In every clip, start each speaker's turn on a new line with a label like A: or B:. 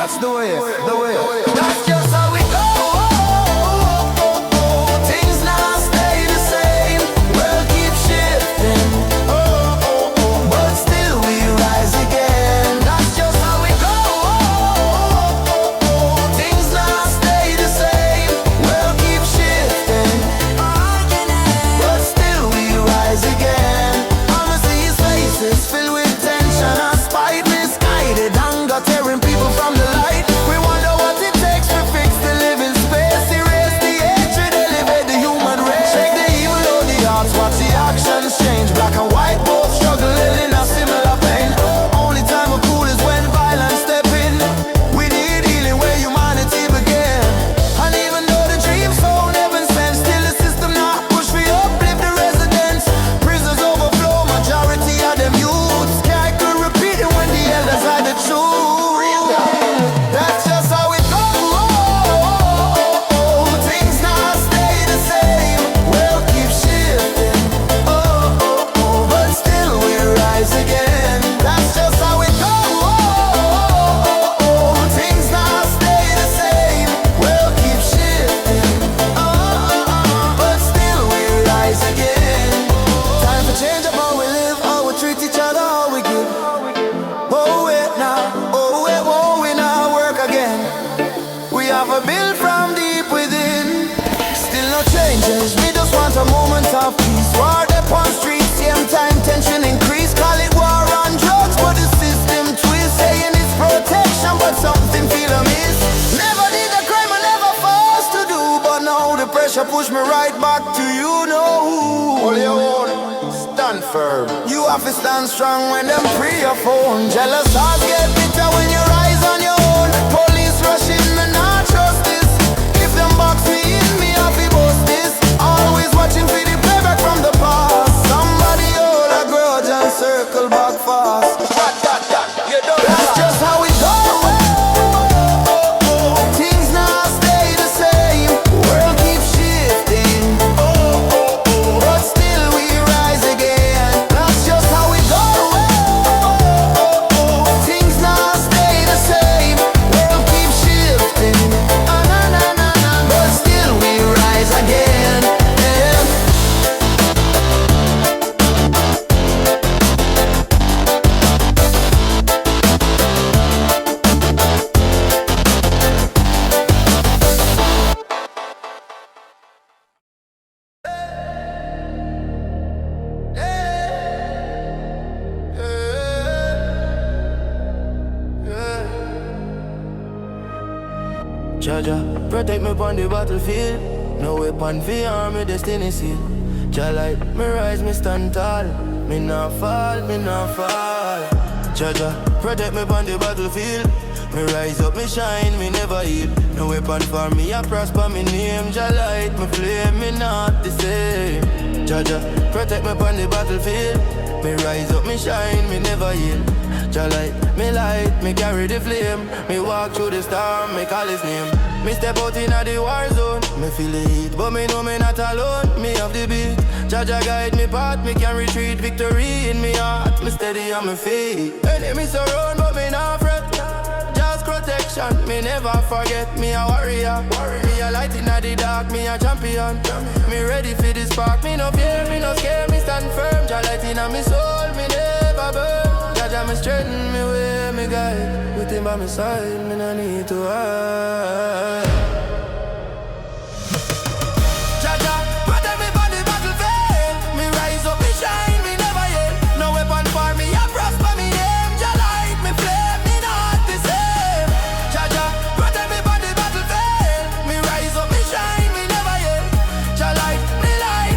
A: That's the way, the way. That's just how we go. Things now stay the same. World keeps shifting, but still we rise again. That's just how we go. Things now stay the same. World keeps shifting, but still we rise again. I'ma see his faces filled with tension and spite, misguided anger tearing people from the light. We wonder what it takes to fix the living space, erase the hatred, elevate the human race. Shake the evil of the hearts, watch the actions change. Black and white both struggling in a similar pain. Only time we're cool is when violence step in. We need healing where humanity began. And even though the dreams sown heaven sent, still the system not push we uplift the residents. Prisons overflow, majority of them youths. Can't could repeat it when the elders are the truth. That's just how it goes. Things now stay the same. World keeps shifting, but still we rise again. That's just how it goes. Things now stay the same. World keeps shifting, but still we rise again. Time for change up how we live, how we treat each other, how we give. Oh wait now, oh wait, won't we now work again? We have a build from deep within. Still no changes, we just want a moment of peace. War up on streets, same time tension increase. Call it war on drugs, but the system twist. Saying it's protection, but something feel amiss. Never did a crime I never forced to do, but now the pressure push me right back to you. Know hold your own, stand firm. You have to stand strong when them free your phone. Jealous hearts get bitter when you rise on your own. Police rush in, me not trust this. If them box me in, me have to bust this. Always watching for the playback from the past. Somebody hold a grudge and circle back fast. That's just how it goes. Things now stay the same. World keeps shifting, but still we rise again. That's just how it goes. Things now stay the same. World keeps shifting, but still we rise again.
B: Jah, protect me on the battlefield. No weapon for harm me destiny seal. Jah Light, me rise, me stand tall. Me not fall, me not fall. Jah, protect me on the battlefield. Me rise up, me shine, me never heal. No weapon for me, I prosper me name. Jah Light, me flame, me not the same. Jah, protect me on the battlefield. Me rise up, me shine, me never heal. Jah Light, me carry the flame. Me walk through the storm, me call his name. Me step out in the war zone. Me feel the heat, but me know me not alone. Me have the beat. Jah guide me path, me can retreat. Victory in me heart, me steady on my feet. Enemies surround, but me not fret. Just protection, me never forget. Me a warrior, me a light in the dark. Me a champion, me ready for this spark. Me no fear, me no scare, me stand firm. Jah light in my soul, me never burn. Jah me strengthen, me way, me guide. With him by my side, me no need to hide. Jah, protect me from the battlefield. Me rise up, me shine, me never yet. No weapon for me, I prosper me name. Jah light, me flame, me not the same. Jah, protect me from the battlefield. Me rise up, me shine, me never yet. Jah light,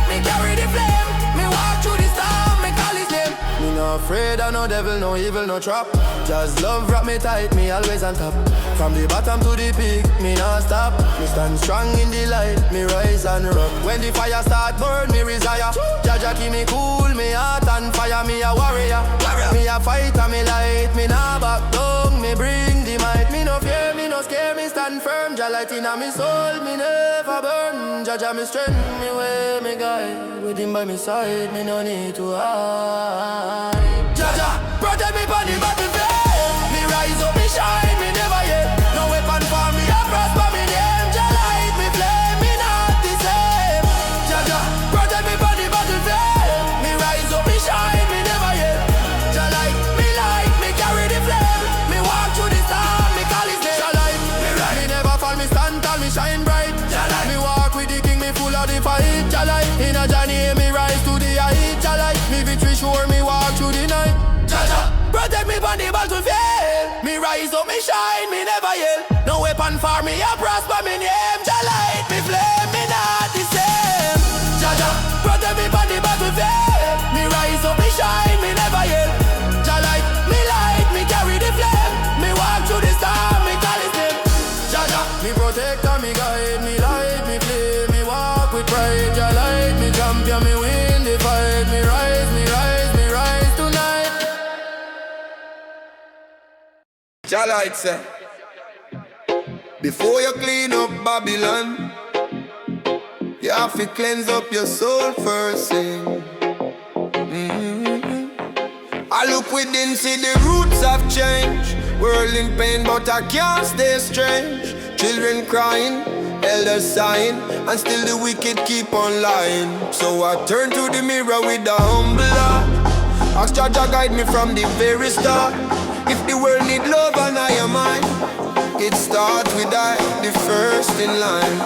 B: me carry the flame. Me walk through the storm, me call his name. Me no afraid of no devil, no evil, no trap. Just love wrap me tight, me always on top. From the bottom to the peak, me not stop. Me stand strong in the light, me rise and rock. When the fire start burn, me resire. Jah keep me cool, me heart on fire. Me a warrior, me a fighter, me light. Me not back down, me bring the might. Me no fear, me no scare, me stand firm. Jah light in my soul, me never burn. Jah me strength, me way, me guide. With him by my side, me no need to hide. Jah protect me on the battlefield. Me rise up, me shine, me never yet. me never yell. No weapon for me, I prosper me name. Jah light me flame, me not the same. Jah Jah, protect me from the battlefield. Me rise up, me shine, me never yell. Jah light, me carry the flame. Me walk through the storm, me call his name. Jah Jah, me protector, me guide, me light, me flame. Me walk with pride. Jah light, me champion, me win the fight. Me rise, me rise, me rise tonight.
A: Jah Light say, before you clean up Babylon, you have to cleanse up your soul first, sing. I look within, see the roots have changed. World in pain, but I can't stay strange. Children crying, elders sighing, and still the wicked keep on lying. So I turn to the mirror with a humble heart. Ask Jah Jah guide me from the very start. If the world need love and I am mine, it starts with I, the first in line.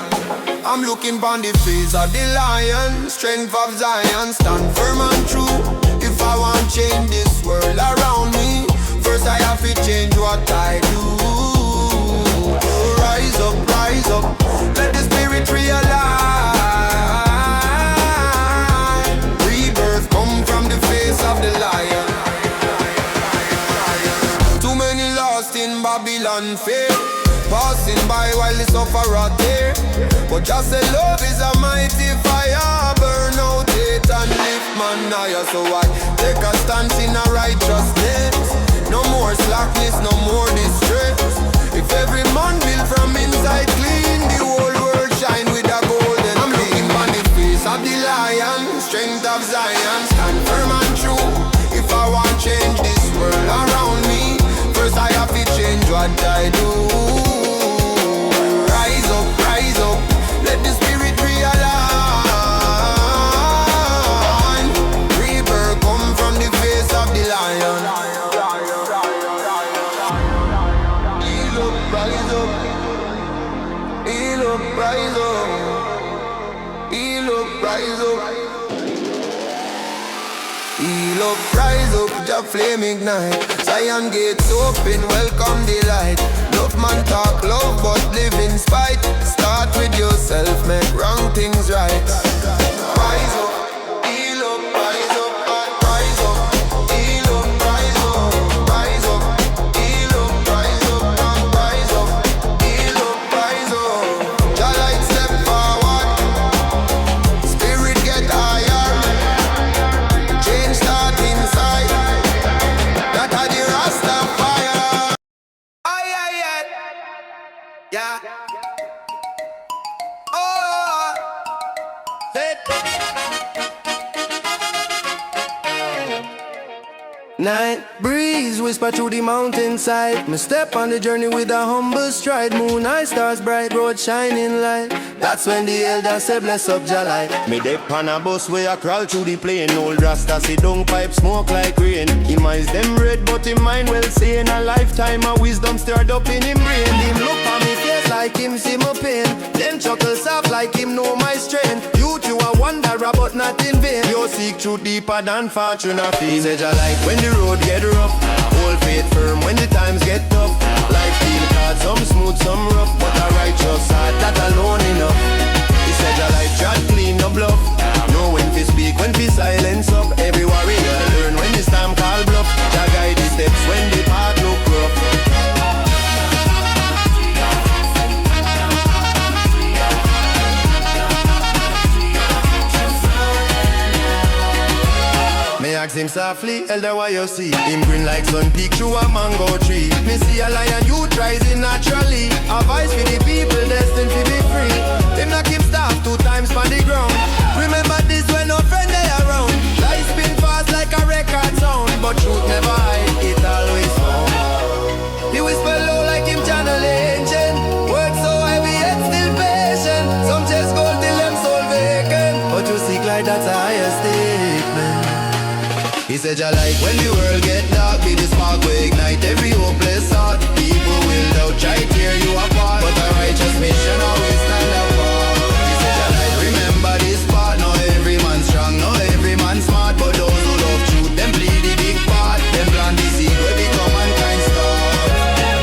A: I'm looking on the face of the lion, strength of Zion, stand firm and true. If I want change this world around me, first I have to change what I do. Rise up, let the spirit realize. Rebirth come from the face of the lion. Too many lost in Babylon fear, passing by while the sufferer there. But just say love is a mighty fire, burn out hate and lift man higher. So I take a stance in a righteousness. No more slackness, no more distress. If every man build from inside clean, the whole world shine with a golden. I'm looking on the face of the lion, strength of Zion, stand firm and true. If I want change this world around me, first I have to change what I do. Rise up, let the spirit realign. Rebirth come from the face of the lion. Heal up, rise up. Heal up, rise up. Heal up, rise up. Heal up, rise up, Jah flame ignite. Zion gates open, welcome the light. Love man talk love, but live in spite. Start with yourself, make wrong things right. Rise up, heal up, rise up, rise up. Heal up, rise up, rise up. Heal up, rise up, rise up. Heal up, rise up. Jah Light step forward, spirit get higher. Change start inside. That are the Rastafari. Aye, aye, aye. Yeah. Oh.
B: Say it. Night breeze whisper through the mountainside. Me step on the journey with a humble stride. Moon eye stars bright, road shining light. That's when the elders say bless up Jah Light. Me dip on a bus where I crawl through the plane. Old Rasta sit down pipe smoke like rain. Him eyes them red but him mind well sane. A lifetime of wisdom stirred up in him brain. Him look on me face like him see my pain. Then chuckle soft like him know my strength. Youth you a wanderer but not in vain. You seek truth deeper than fortune or fame. Say Jah Light when the road get rough, hold faith firm when the times get tough. Life deal cards, some smooth, some rough, but a righteous heart that alone enough. He said Jah Light chat clean no bluff. Know when to speak, when to silence up. Every warrior learn when it's time call bluff. Jah guide the steps when the path look rough. Me ask him softly, elder why you see him green like sun peak through a mango tree. Me see a lion youth rising naturally. A voice for the people destined to be free. Him knock him staff 2 times on the ground. Remember this when no friend they around. Life spin fast like a record sound, but truth never hide, it always found. He whisper low like him channel ancient. Work so heavy yet still patient. Some just go till them soul vacant, but you seek like that's a higher statement. He said Jah Light when the world get dark, be the spark will ignite every hopeless heart. People will doubt, try to tear you apart, but a righteous mission always stand apart. He said Jah Light remember this part. No every man strong, no every man smart, but those who love truth, them play the big part. Them plant the seed where become mankind star.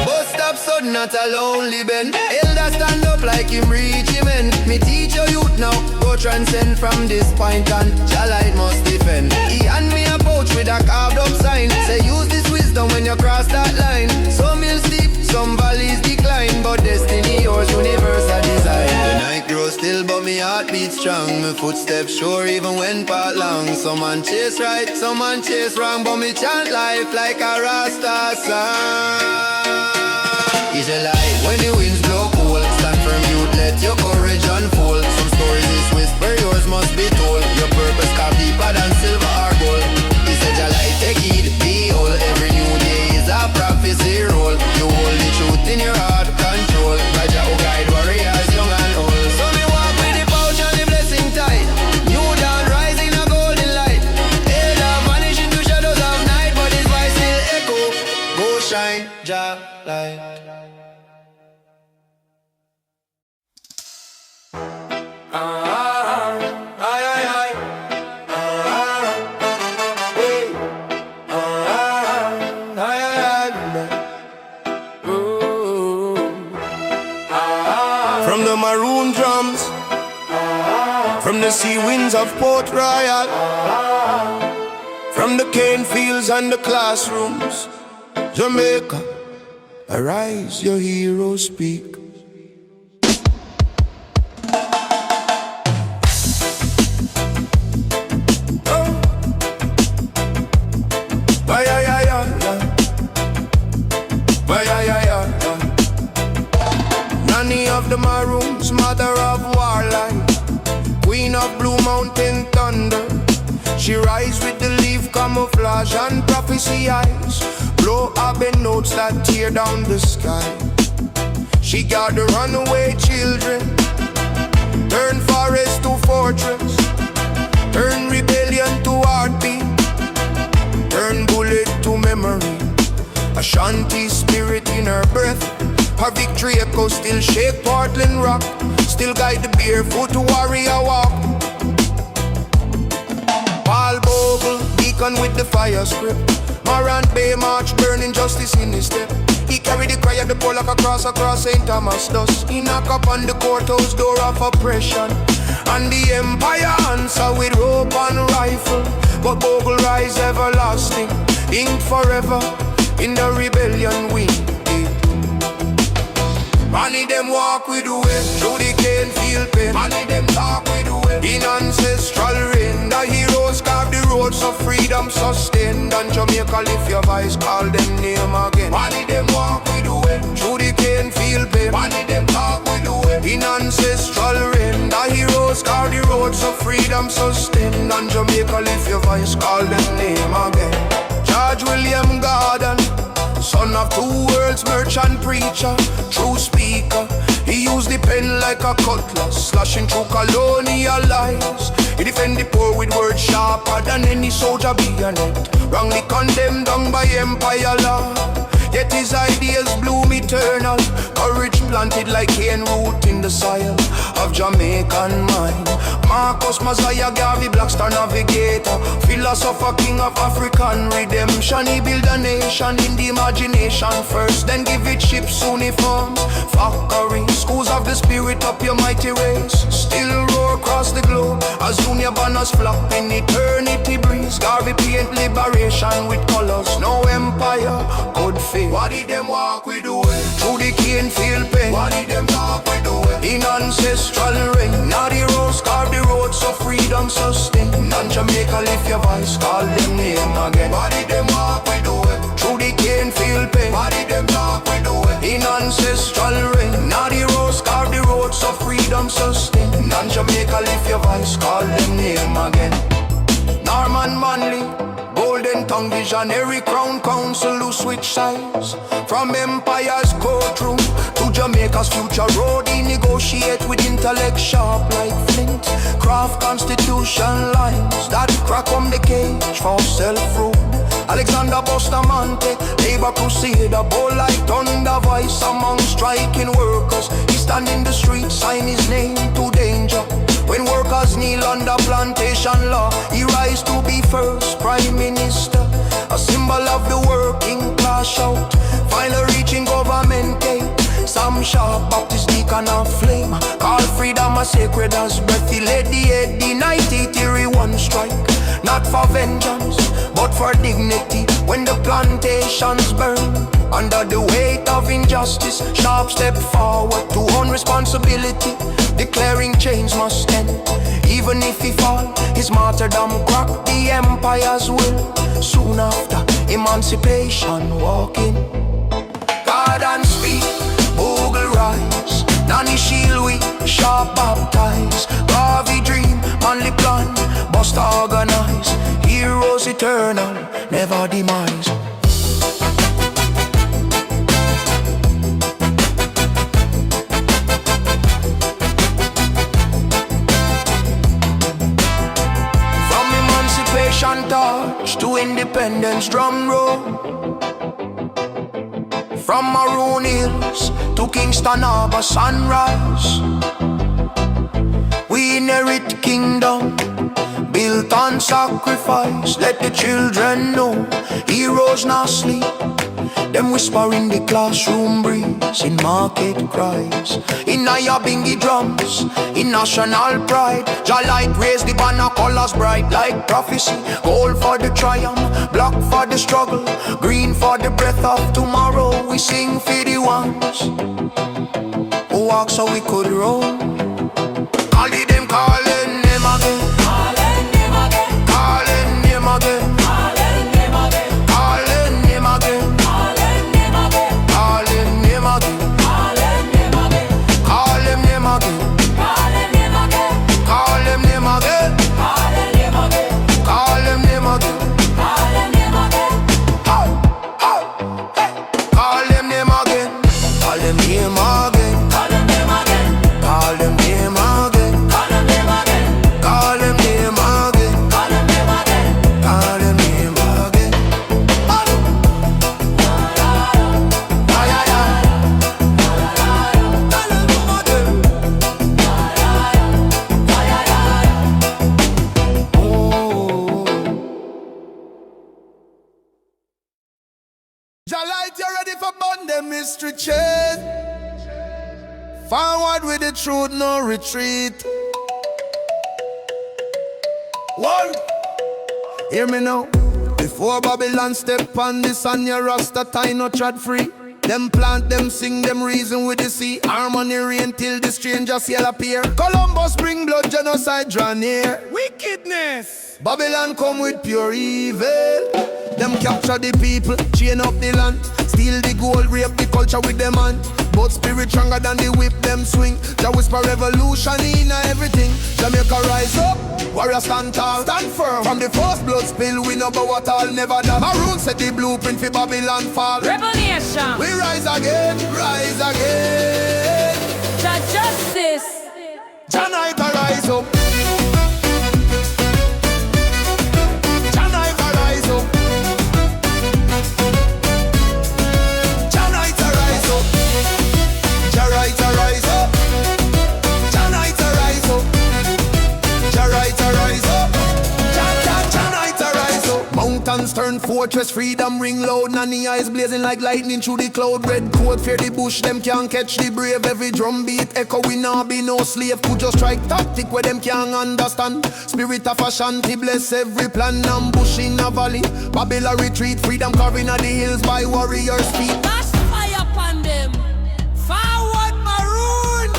B: But stop sudden not a lonely Ben. Elder stand up like him reach him end. Me teach your youth now, go transcend from this point on. Jah Light must defend. He hand me a pouch with a carved up sign. Say use this wisdom when you cross that line. Some hills steep, some valleys decline, but destiny yours, universal design. The night grows still but me heart beats strong. My footsteps sure even when part long. Some man chase right, some man chase wrong, but me chant life like a Rasta song. It's a light when the winds blow cold. Stand firm, youth, let your courage unfold. Some stories is whisper, yours must be told. Your purpose can deeper than silver or gold. He said Jah Light, take heed, behold. Every new day is a prophecy roll. You hold the truth in your heart, control. Raja who guide warriors, young and old. So me walk with the pouch and the blessing tight. New dawn rising a golden light. Elder vanish into shadows of night, but his voice still echo. Go shine, Jah Light. From the maroon drums, from the sea winds of Port Royal, from the cane fields and the classrooms, Jamaica, arise, your heroes speak. Nanny of the Maroons, mother of warline, queen of Blue Mountain thunder. She rise with the leaf camouflage and prophecy eyes, blow up in notes that tear down the sky. She got the runaway children, turn forest to fortress, turn rebellion to heartbeat, turn bullet to memory. Ashanti spirit in her breath, her victory echo still shake Portland rock, still guide the barefoot warrior walk. Paul Bogle, beacon with the fire script, Morant Bay march burning justice in his step. He carry the cry of the poor like a cross across St. Thomas dust. He knock up on the courthouse door of oppression, and the empire answer with rope and rifle. But Bogle rise everlasting, inked forever in the rebellion wind. Money them walk with the way, through the cane feel pain. Money them talk with the way, in ancestral rain. The heroes carve the roads of freedom sustained. And Jamaica lift your voice, call them name again. Money them walk with the way, through the cane feel pain. Money them talk with the way, in ancestral rain. The heroes carve the roads of freedom sustained. And Jamaica lift your voice, call them name again. George William Gordon, son of two worlds, merchant preacher, true speaker. He used the pen like a cutlass, slashing through colonial lies. He defend the poor with words sharper than any soldier bayonet, wrongly condemned down by empire law. Yet his ideas bloom eternal, courage planted like cane root in the soil of Jamaican mind. Marcus Messiah, Garvey, Blackstar Navigator, philosopher, king of African redemption. He built a nation in the imagination first, then give it ships, uniforms, factory, schools of the spirit up your mighty race. Still roar across the globe as junior banners flop in eternity breeze. Garvey paint liberation with colors, no empire could fail. What did them walk with the way, through the cane feel pain? What did them talk with the way, in ancestral rain? Now the rose carve the roads of freedom sustain. And Jamaica lift your voice, call them name again. What did them walk with the way, through the cane feel pain? What did them talk with the way, in ancestral rain? Now the rose carve the roads of freedom sustain. And Jamaica lift your voice, call them name again. Norman Manley, golden tongue visionary, crown council who switch sides. From empire's courtroom to Jamaica's future road, he negotiate with intellect sharp like flint. Craft constitution lines that crack on the cage for self-rule. Alexander Bustamante, labor crusader, bold like thunder, voice among striking workers. He stand in the street, sign his name to danger. When workers kneel under plantation law, he rise to be first prime minister, a symbol of the working class shout. Finally reaching government gate, from sharp, Baptist deacon of flame. Call freedom as sacred as breath. He led the head, the 90-1 strike. Not for vengeance, but for dignity. When the plantations burn under the weight of injustice, sharp step forward to own responsibility, declaring change must end. Even if he fall, his martyrdom crack the empire's will. Soon after, emancipation walking. God and speak, Bogle rise. Nanny shield we, sharp baptize. Garvey dream, manly plan, bust organize. Heroes eternal, never demise. Torch to independence drum roll. From Maroon Hills to Kingston Harbour sunrise, we inherit kingdom built on sacrifice. Let the children know heroes not sleep. Them whisper in the classroom breeze, in market cries, in your bingy drums, in national pride. Jah Light raise the banner, colors bright like prophecy. Gold for the triumph, black for the struggle, green for the breath of tomorrow. We sing for the ones who walk so we could roll. All of them calling him again, calling him again, calling him again, calling him again, calling him again.
A: Jah Light, you ready for burn them mystery chain? Forward with the truth, no retreat. One, hear me now. Before Babylon step on this and your Rasta tie no trad free. Them plant, them sing, them reason with the sea. Harmony reign till the strangers shall appear. Columbus bring blood, genocide draw near. Wickedness, Babylon come with pure evil. Them capture the people, chain up the land, steal the gold, rape the culture with them hand. But spirit stronger than the whip them swing. Jah whisper revolution in everything. Jamaica rise up, warrior stand tall, stand firm. From the first blood spill, we know what all never done. Maroon set the blueprint for Babylon fall.
C: Revolution,
A: we rise again, rise again.
C: Jah justice,
A: Jah Light rise up. Mountains turn fortress, freedom ring loud. Nanny eyes blazing like lightning through the cloud. Red coat fear the bush, them can't catch the brave. Every drum beat echo, we nah be no slave. Could just strike tactic where them can't understand. Spirit of Ashanti bless every plan. Ambush in a valley, Babylon retreat. Freedom carving at the hills by warriors' feet.
C: dash fire upon them. Forward Maroon.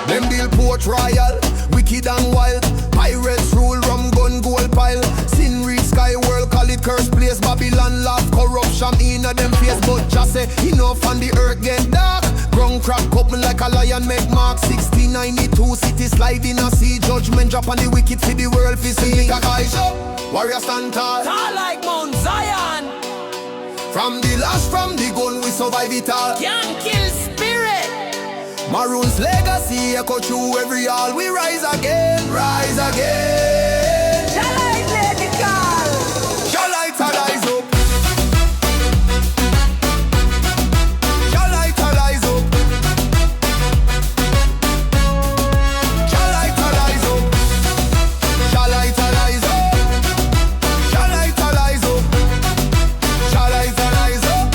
A: Them build Port Royal, wicked and wild. Pirates rule, rum gun gold pile. Sin reach sky world, call it curse place. Babylon love corruption in a them face. But just say enough and the earth get dark. Ground crack up me like a lion make mark. 1692 city slide in a sea. Judgment drop on the wicked see the world fi see. Kakaisha, warrior stand tall,
C: Tall like Mount Zion.
A: from the last, from the gun we survive it all.
C: Can't kill spirit.
A: Maroon's legacy echo through every hall. We rise again, rise again.
C: Jah Light lyrical.
A: Jah Light rise up. Jah Light rise up. Jah Light rise up. Jah Light rise up. Jah Light rise up. Jah Light rise up.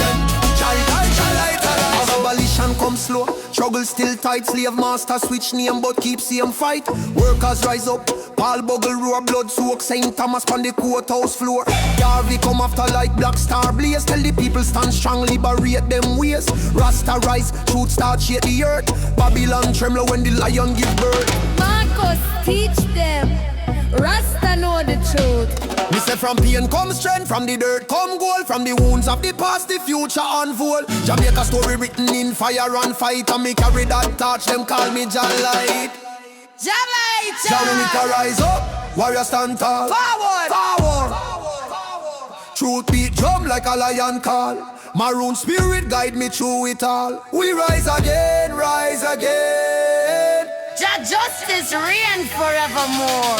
A: Jah Light rise up. Abolition come slow. Struggle still tight, slave master switch name but keep same fight. Workers rise up, Paul Bogle roar, blood soak, St. Thomas on the courthouse floor. Garvey come after like black star blaze. Tell the people stand strong, liberate them ways. Rasta rise, truth start shake the earth. Babylon tremble when the lion give birth.
C: Marcus, teach them. Rasta know the truth.
A: Me say from pain come strength, from the dirt come gold. From the wounds of the past, the future unfold. Jamaica story written in fire and fight. And me carry that torch, them call me Jah Light.
C: Jah Light,
A: Jamaica rise up, warrior stand tall.
C: Forward,
A: forward. Truth beat drum like a lion call. Maroon spirit guide me through it all. We rise again, rise again.
C: Jah justice reign forevermore.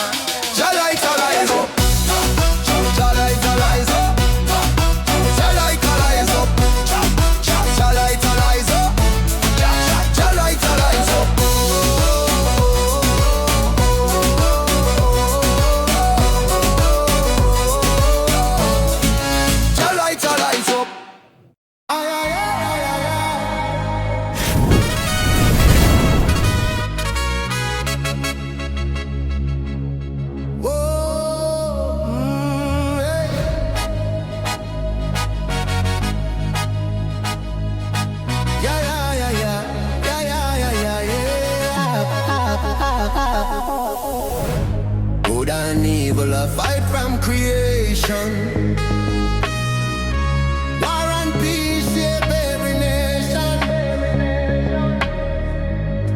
A: Jah Light, rise up. Jah Light, rise up. Jah Light, rise up. Jah Light, rise up. Jah Light, rise up. Jah Light, rise up. Good and evil, a fight from creation. War and peace shape every nation.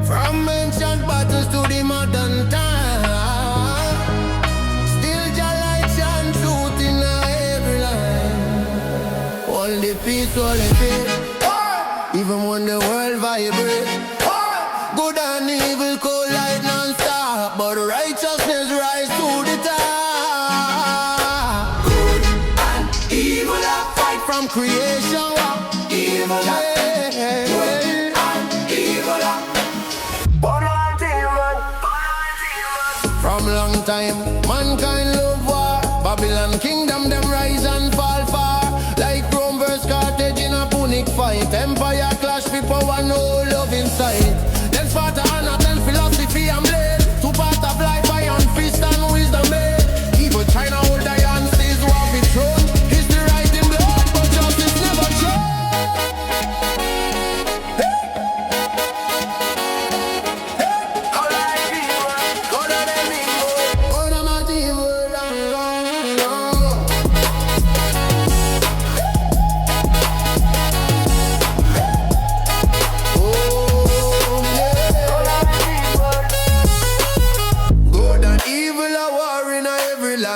A: From ancient battles to the modern time. Still Jah Light shine truth in every line. All the peace, all the faith. Even when the world vibrates. Good and evil collide non-stop, but righteousness rise to the top. Good and evil a fight from creation. Evil good and evil from long time, mankind love war. Babylon kingdom them rise and fall far. Like Rome versus Carthage in a Punic fight. Empire clash, people want no love inside. Sparta and then philosophy and blade. Two parts of life, iron fist and wisdom made. Evil China hold iron stays war be thrown. History right in blood, but justice never shown. All right, people, go to them evil. Go to my evil.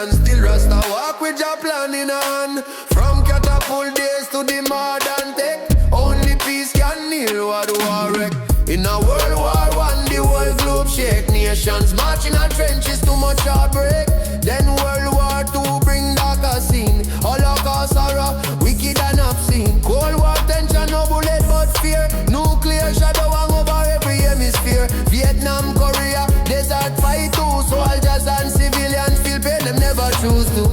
A: Still Rasta walk with your plan in hand. From catapult days to the modern tech. Only peace can heal what war wreck. In a World War I, the whole globe shake. Nations marching in trenches, too much heartbreak. Then World War II bring darker scene. Holocaust horror, wicked and obscene. Cold War tension, no bullet but fear. Nuclear shadow hang over every hemisphere. Vietnam, Korea, desert fight too. Soldiers and civilians feel pain, them never choose to.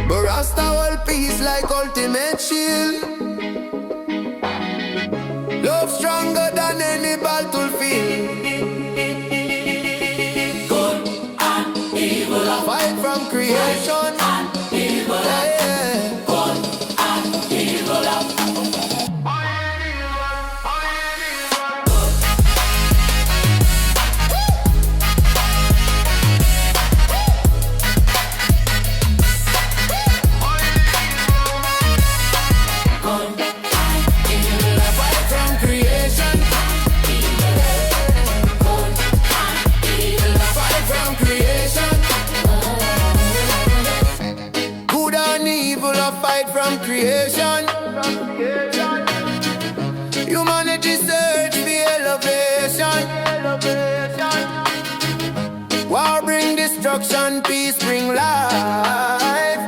A: But Rasta hold peace like ultimate shield. Love stronger than any battlefield. Good and evil, a fight from creation. Good and evil, good and evil. From creation, humanity search for elevation. War bring destruction, peace bring life.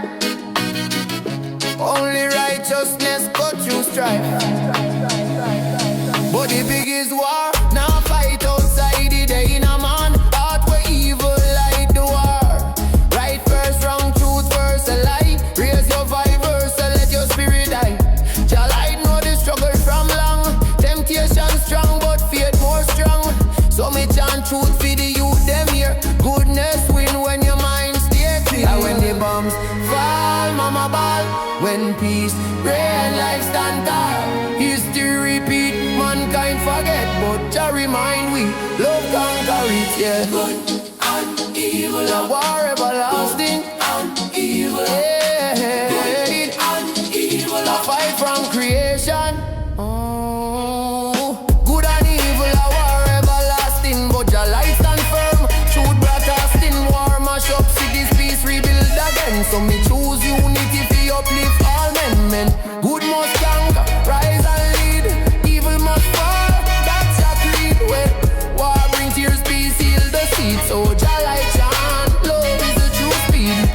A: Only righteousness cut through strife. But the biggest war, now fight outside the day in a man. Heart where evil light the war. Right first, wrong truth first, a lie. Raise your vibers, so let your spirit die. Jah Light know the struggle from long. Temptation strong, but fear
B: truth for the youth them here. Goodness win when your mind stay clear. And when the bombs fall, mama ball. When peace reign, life stand tall. History repeat, mankind forget, but Jah remind we, love conquer it, yeah. Good and evil, a war everlasting. Good and evil, yeah. Good and evil, a fight from creation. Oh, good and evil, a war everlasting, but Jah Light stand firm. Truth broadcasting, war mash up cities, peace rebuild again. So me choose unity for uplift all men. Good must conquer, rise and lead. Evil must fall, that's a creed. When war bring tears, peace heal the seed. So Jah Light chant, love is the true speed.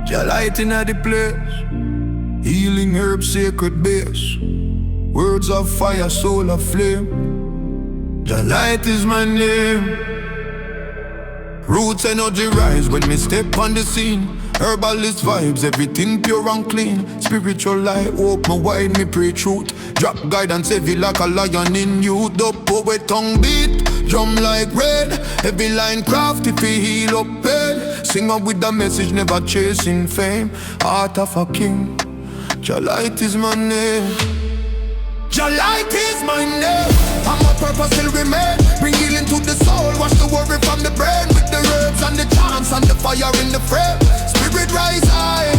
D: Jah Light inna the place, healing herb, sacred base, words of fire, soul of flame. Jah Light is my name. Roots energy rise when me step on the scene. Herbalist vibes, everything pure and clean. Spiritual light, hope me wide, me pray truth. Drop guidance heavy like a lion in youth. The poet tongue beat, drum like red. Heavy line crafty fi heal up pain. Sing up with the message, never chasing fame. Heart of a king, Jah Light is my name. Jah Light is my name, and my purpose still remain. Bring healing to the soul, wash the worry from the brain. With the herbs and the chants and the fire in the frame. Spirit rise high,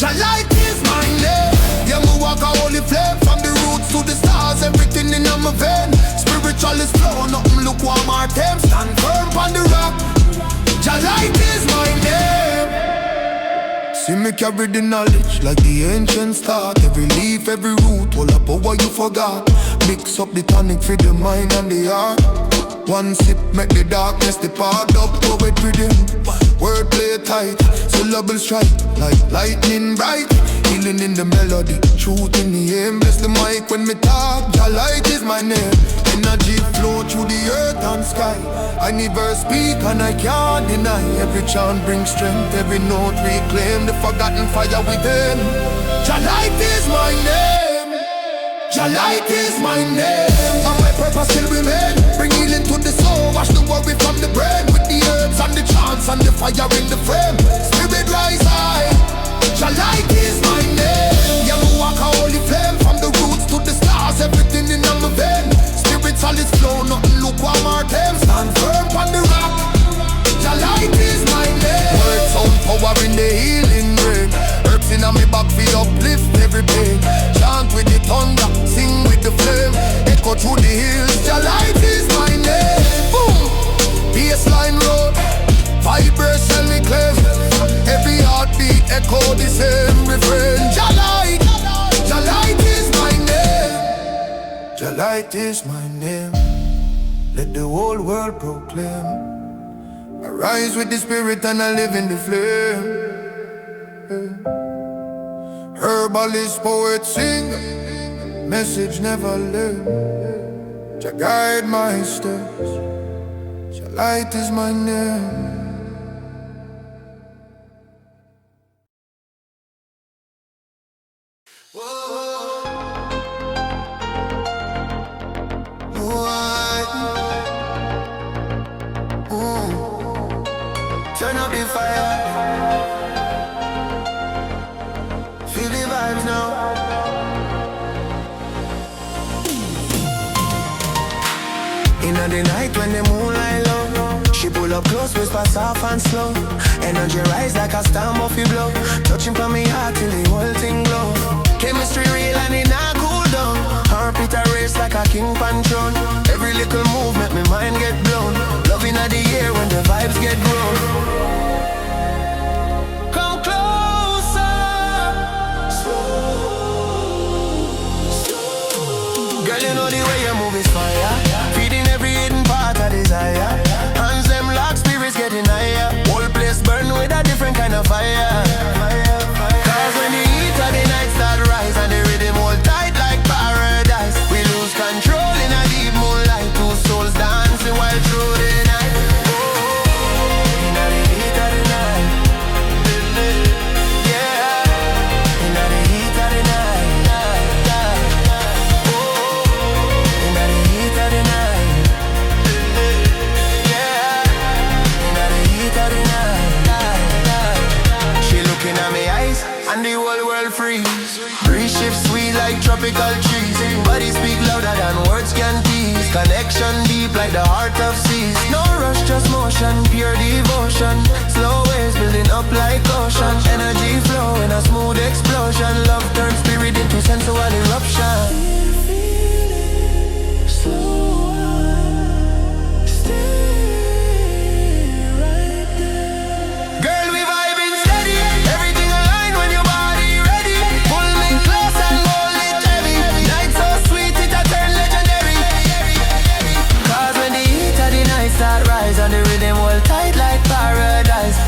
D: Jah Light is my name. Yeah, me walk a holy flame, from the roots to the stars. Everything in my vein, spiritual is flow, nothing lukewarm or tame. Stand firm on the rock, Jah Light is my name. See me carry the knowledge like the ancient start. Every leaf, every root, all up over you forgot. Mix up the tonic for the mind and the heart. One sip make the darkness depart. Up poet rhythm, word play tight. Syllables strike like lightning bright. Healing in the melody, truth in the aim. Bless the mic when me talk, Jah Light is my name. Energy flow through the earth and sky. I never speak and I can't deny. Every chant brings strength, every note reclaim the forgotten fire within. Jah Light is my name, Jah Light is my name. And my purpose still remain. Bring healing to the soul, wash the worry from the brain. With the herbs and the chants and the fire in the frame. Spirit rise high, Jah Light is my name. Yeah, me walk a holy flame, from the roots to the stars. Everything in my vein, spirit solid flow, nothing lukewarm or tame. Stand firm on the rock, Jah Light is my name. Word sound power in the healing rain. Herbs in me back fi uplift every pain. Chant with the thunder, sing with the flame. Echo through the hills, Jah Light is my name. Boom, baseline road, vibration me claim. Every heartbeat echo the same refrain. Jah Light, Jah Light is my name. Jah Light is my name. Let the whole world proclaim. I rise with the spirit and I live in the flame. Herbalist, poet, sing, message never learn. Jah guide my steps, Jah Light is my name.
B: Turn up the fire, feel the vibes now. In the night when the moonlight low, she pull up close, whisper soft and slow. Energy rise like a storm off the blow. Touching from me heart till the whole thing glow. Chemistry real and it not cool down. Heartbeat a race like a king pan throne. Every little move make me mind get blown. Loving at the air when the vibes get grown. Come closer, girl, you know the way you move is fire. Feeding every hidden part of desire. Hands them lock, spirits getting higher. Whole place burn with a different kind of fire. Cause when the heat of the night start rise and the rhythm hold tight like paradise, we lose control in a deep moonlight. Two souls dancing while and the whole world freeze. Breeze shift sweet like tropical trees. Bodies speak louder than words can tease. Connection deep like the heart of seas. No rush, just motion, pure devotion. Slow waves building up like ocean. Energy flow in a smooth explosion. Love turns spirit into sensual eruption.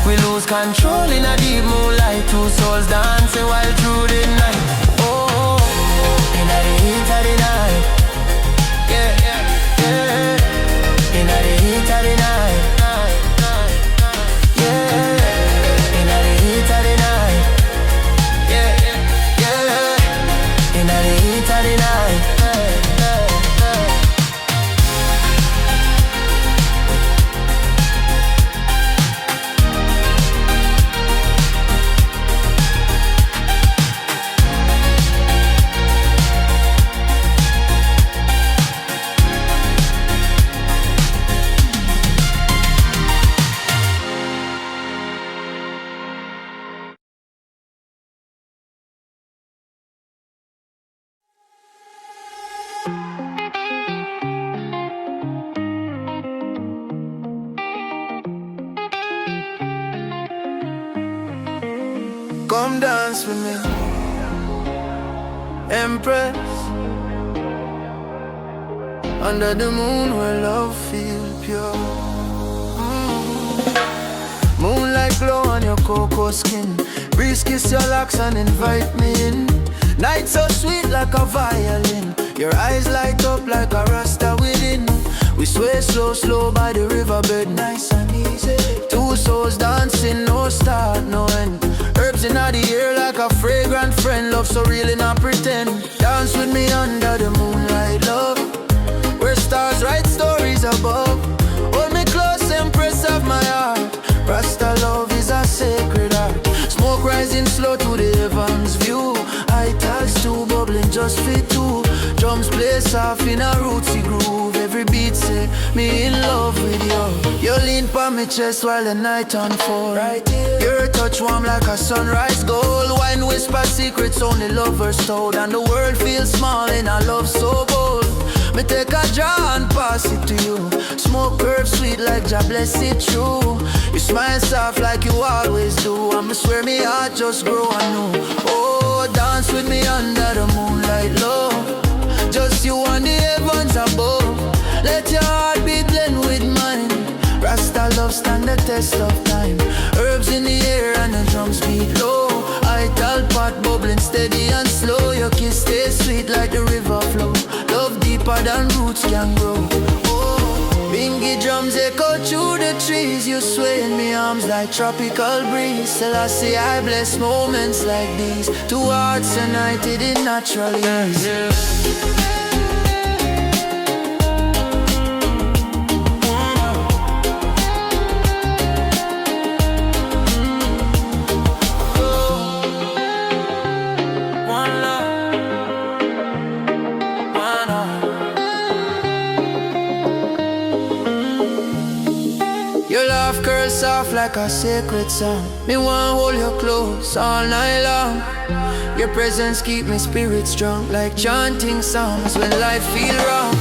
B: We lose control in a deep moonlight. Two souls dancing while through the night. Oh, in the heat of the night. Yeah, yeah, yeah. In the heat of the night. Yeah, in the heat of the night. Yeah, yeah. In the heat of the night. Come dance with me, Empress. Under the moon where love feels pure. Moonlight glow on your cocoa skin. Breeze kiss your locks and invite me in. Night so sweet like a violin. Your eyes light up like a rasta within. We sway slow, slow by the riverbed. Nice and easy. Two souls dancing, no start, no end. Herbs in the air like a fragrant friend. Love so real and not pretend. Dance with me under the moonlight, love. Where stars write stories above. Hold me close, empress of my heart. Rasta love is a sacred art. Smoke rising slow to the heavens view. High tides too, bubbling just fit two. Drums play soft in a rootsy groove. Every beat say, me in love with you. You lean pa my chest while the night unfold. Right here. Your touch warm like a sunrise gold. Wine whisper secrets only lovers told. And the world feels small in a love so bold. Me take a jar and pass it to you. Smoke curve sweet like Jah bless it true. You smile soft like you always do. I'ma swear me heart just grow anew. Oh, dance with me under the moonlight, love. Just you and the heavens above. Let your heart beat blend with mine. Rasta love stand the test of time. Herbs in the air and the drums beat low. Ital pot bubbling steady and slow. Your kiss stays sweet like the river flow. Love deeper than roots can grow. Oh, bingy drums echo through the trees. You sway in me arms like tropical breeze. Till I say I bless moments like these. Two hearts united in natural ease. Your laugh curls soft like a sacred song. Me want hold you close all night long. Your presence keep me spirit strong like chanting songs when life feel wrong.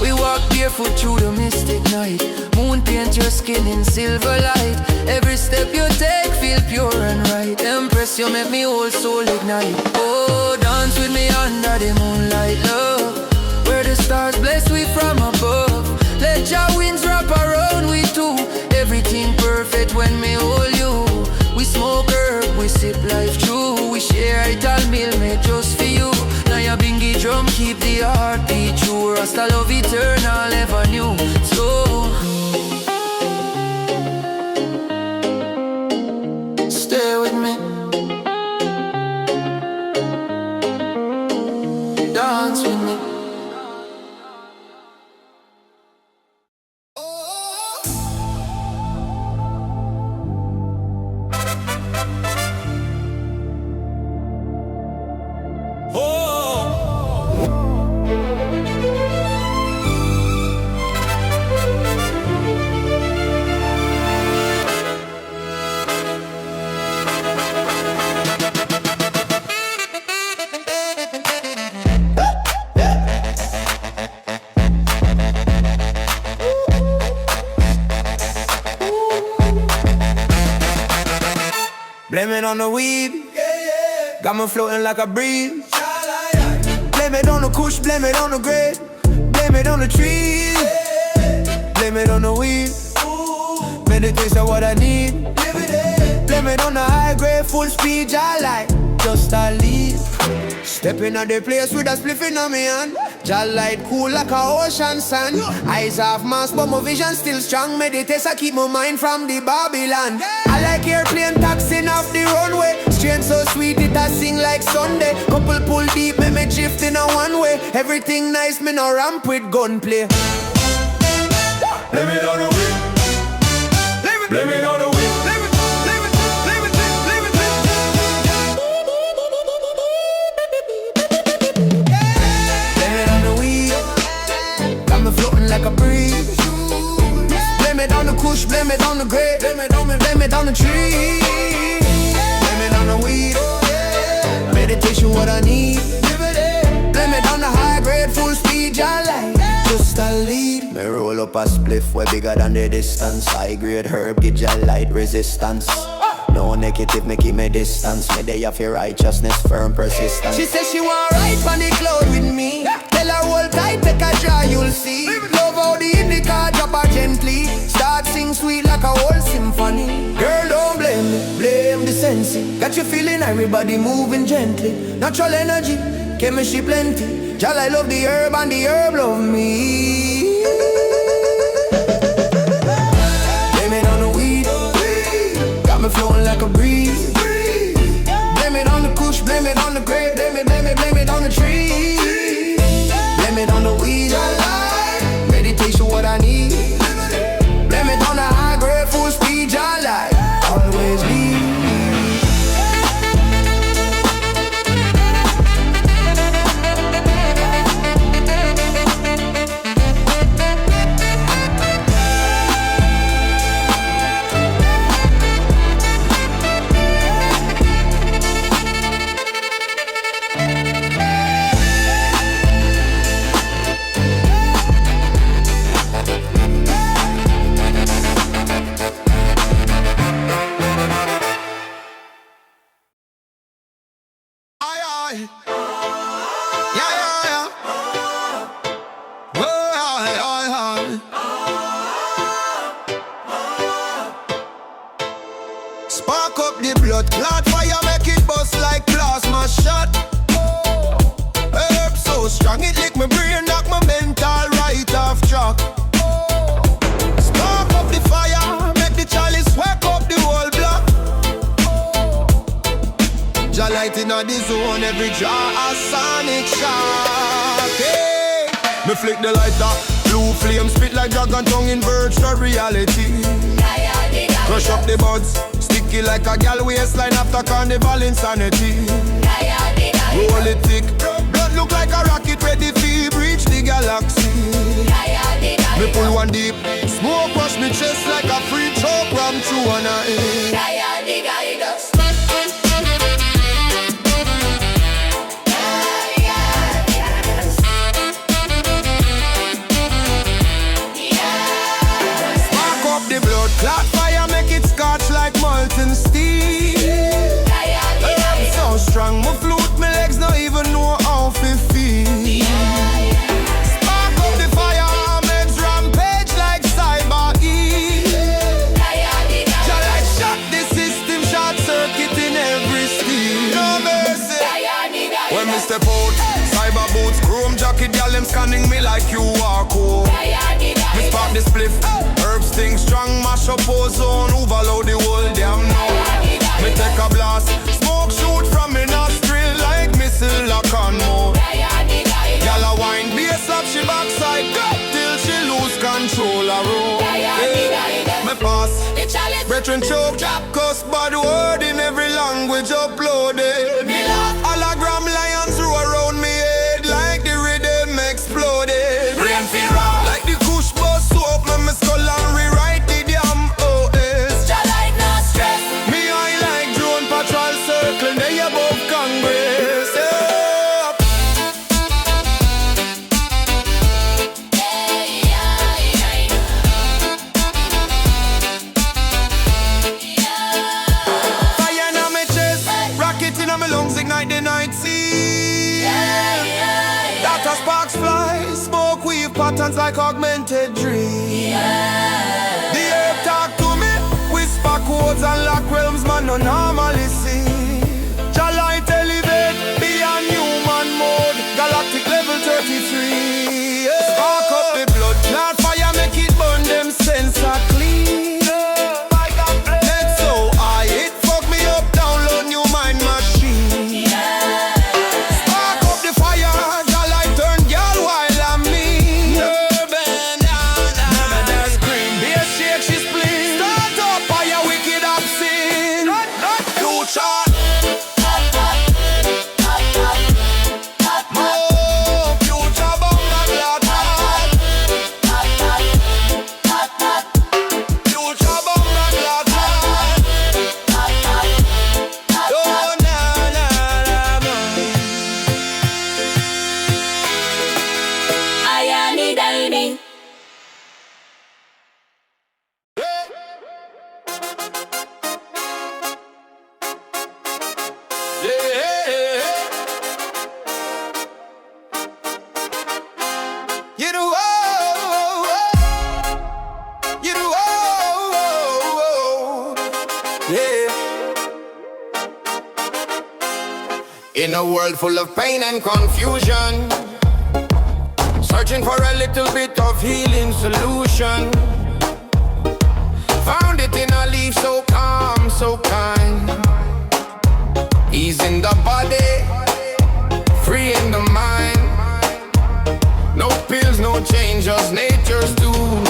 B: We walk barefoot through the mystic night. Moon paint your skin in silver light. Every step you take feel pure and right. Empress, you make me whole soul ignite. Oh, dance with me under the moonlight, love. Where the stars bless we from above. Let your winds wrap around we too. Everything perfect when me hold you. We smoke herb, we sip life true. We share it all meal made just for you. Now your bingy drum keep the heartbeat true. Rasta love eternal, ever new. So stay with me. Dance with me. weed. Got me floating like a breeze. Blame it on the kush, blame it on the grade. Blame it on the trees. Blame it on the weed. Meditation what I need. Blame it on the high grade, full speed, Jah Light. Just a lead. Stepping on the place with a spliffing on me hand. Jah Light cool like a ocean sun. Eyes off mask but my vision still strong. Meditate, I keep my mind from the Babylon. I like airplane taxing off the runway. Strain so sweet it a sing like Sunday. Couple pull deep, me drift in a one way. Everything nice, me no ramp with gunplay.
A: Blame it on the wind. Blame it on the wind.
B: Like a breeze. Blame it on the kush, blame it on the grade. Blame it on me, blame it on the tree. Blame it on the weed. Meditation what I need. Blame it on the high grade, full speed, Jah Light. Just a lead. Me roll up a spliff way bigger than the distance. High grade herb, get Jah Light resistance. No negative, me keep me distance. Me day of your righteousness, firm persistence. She says she want ride on the cloud with me. Tell her hold tight, take a draw, you'll see. Love how the indica drop her gently. Start sing sweet like a whole symphony. Girl, don't blame me, blame the sensei. Got you feeling everybody moving gently. Natural energy, chemistry plenty. Jah Light love the herb and the herb love me. Blame it on the weed. Got me flowing like a breeze. Blame it on the kush, blame it on the grade. Blame it, blame it, blame it on the tree. Blame it on the weed, meditation what I need. Blame it on the high grade, full speed, Jah Light. Always be.
D: Spark up the blood clot fire, make it bust like plasma shot. Herb so strong, it lick my brain, knock my mental right off track. Spark up the fire, make the chalice wake up the whole block. Jah Light in the zone, every jar a sonic shock. Hey, me flick the lighter, blue flame spit like dragon tongue in virtual reality. Crush up the buds, sticky like a gal waistline after carnival insanity. Roll it thick, blood look like a rocket ready to breach the galaxy. Me pull one deep, smoke wash me chest like a free choke ram through an eye. Spark up the blood clot fire, make it scotch like molten steel. I'm so strong, my flute, my legs don't even know how to feel. Spark up the fire, meds rampage like cyber E. Jah Light shot the system, short circuit in every steel. No mercy. When me step out, cyber boots, chrome jacket, y'all them scanning me like you are cool. Me spark the spliff, herbs sting strong, mash up ozone, overload the whole damn now. Me take a blast, smoke shoot from me nostril like missile lock on more. Y'all a wine, bass slap she backside, go till she lose control a roll. Me pass, brethren choke, cuss bad word in every language uploaded. Hologram lions roar around me head like the rhythm exploded. Rain feel raw like the kush bus soap, me skull and rewrite the damn OS.
C: Jah Light no stress.
D: Me eye like drone patrol circle. like the night sea. Data sparks fly, smoke weave patterns like augmented dreams. The earth talk to me, whisper codes and lock realms man no normally see. Jah Light elevate beyond human mode, galactic level 33. Spark up the blood, cloud fire make it burn them sensor clean. Next so I it fuck me up, download new mind machine. Spark up the fire, Jah Light turn girl while I'm me. Urban Nana scream, bass shake she split. Start up fire wicked obscene. Future in a world full of pain and confusion, searching for a little bit of healing solution. Found it in a leaf so calm, so kind, easing the body, freeing the mind. No pills, no change, just nature's tune,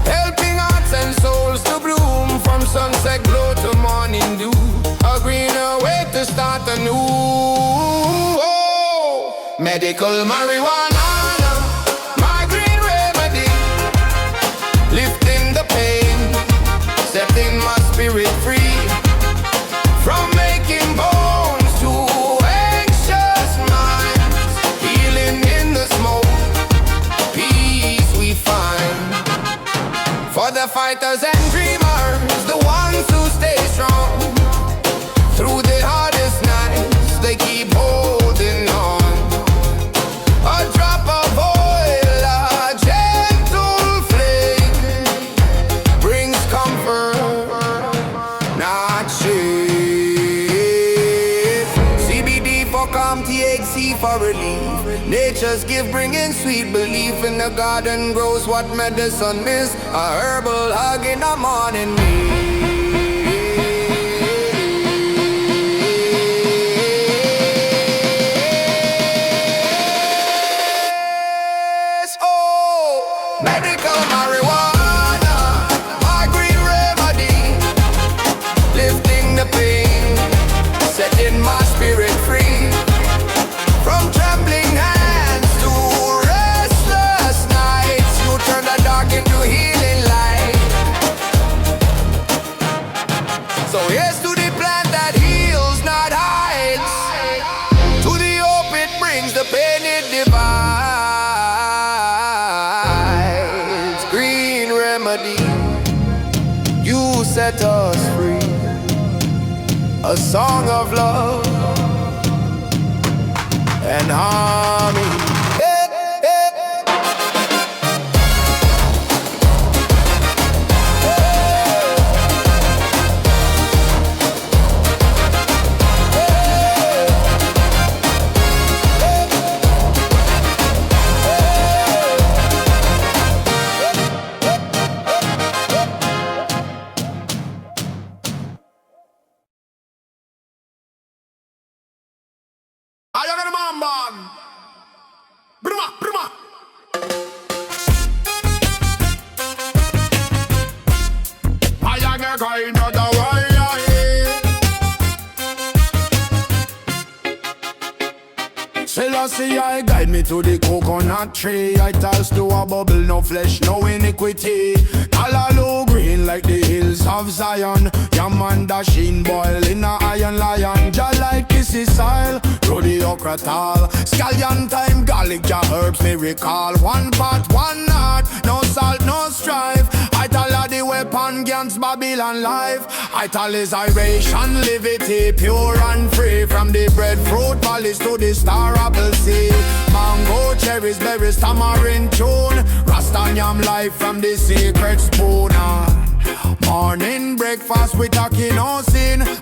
D: helping hearts and souls to bloom from sunset glow to morning dew. A greener way to start anew. Oh, medical marijuana, my green remedy, lifting the pain, setting my spirit free from making bones to anxious minds. Healing in the smoke, peace we find. For the fighters and dreamers, the ones who stay strong through the hardest nights, they keep holding on. A drop of oil, a gentle flame, brings comfort, not shame. CBD for calm, THC for relief. Nature's gift bringing sweet belief. In the garden grows what medicine miss. A herbal hug in the morning meal. Medical marijuana, my green remedy, lifting the pain, setting my spirit free from trembling hands to restless nights. You turn the dark into healing light. So here's to the plant that heals, not hides. To the hope it brings, the pain it divides. You set us free, a song of love and harmony. Selassie, I guide me to the coconut tree. I toss to a bubble, no flesh, no iniquity. Callaloo green like the hills of Zion. Yaman dashing, boil in a iron lion. Jah Light kisses soil, through the okra tall. Scallion time, garlic, Jah herbs me recall. One pot, one heart, no salt, no strife. I fight all of the weapon against Babylon life. Italization, liberty, pure and free. From the breadfruit valleys to the star apple sea. Mango, cherries, berries, tamarind tune. Rasta yam life from the secret spoon. Morning breakfast with a quinoa.